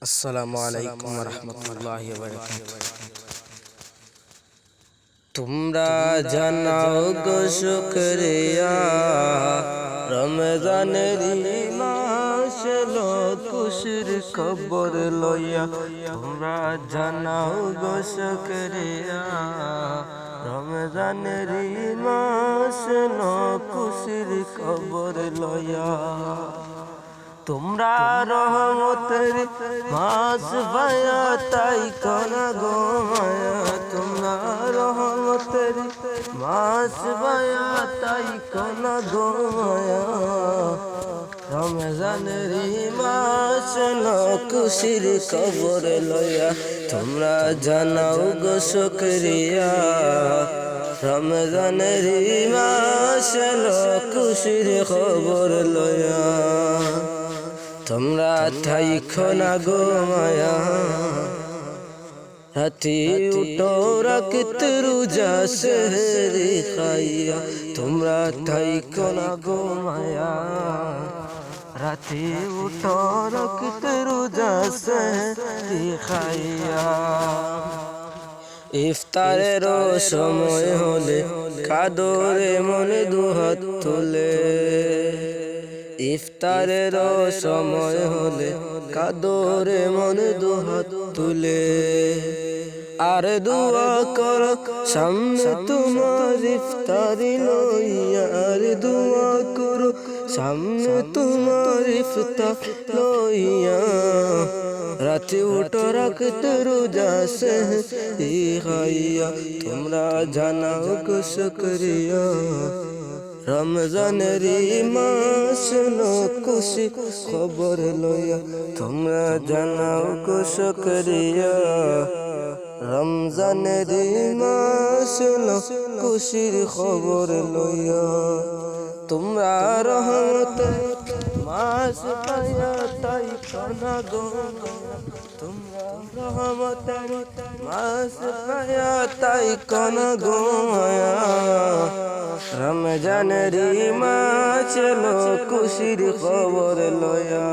আসসালামু আলাইকুম রহমতুল্লাহি ওয়া বারাকাতুহু। তোমরা জানাও গো শুকরিয়া, রমজানের মাস এলো খুশির খবর লইয়া। তোমরা জানাও গো শুকরিয়া, রমজানের মাস এলো খুশির খবর লইয়া। তোমরা রহমতের মাস ভায়া তাই কোনা গো মায়া। তোমরা রহমতের মাস ভায়া তাই কোনা গো মায়া। রমজানের মাস এলো খুশির খবর লইয়া। তোমরা জানাও গো শুকরিয়া, রমজানের মাস এলো খুশির খবর লইয়া। তোমরা থাইখো না গো মায়া, রাতি উঠো রাখত রোজা সেহরি খাইয়া। তোমরা থাইখো না গো মায়া, রাতি উঠো রাখত রোজা সেহরি খাইয়া। ইফতারের সময় হলে কাদরে মনে দুহাত তুলে। ইফতারের সময় হলে কাদরে মনে দুহাত তুলে। আর দোয়া কর সামনে তোমার ইফতারি লইয়া। আর দোয়া করো সামনে তোমার ইফতার লইয়া। রাতে উঠো রাখতে রোজা সেহরি খাইয়া। তোমরা জানাও গো শুকরিয়া, রমজানের মাস এলো খুশি খবর লইয়া। তোমরা জানাও গো শুকরিয়া, রমজানের মাস এলো খুশির খবর লইয়া। তোমরা রহমতের মাস পাইয়া তাই কোনা গো মায়া। তোমরা রহমতের মাস পাইয়া তাই কোনা গো মায়া। রমজানের মাস এলো খুশির খবর লইয়া।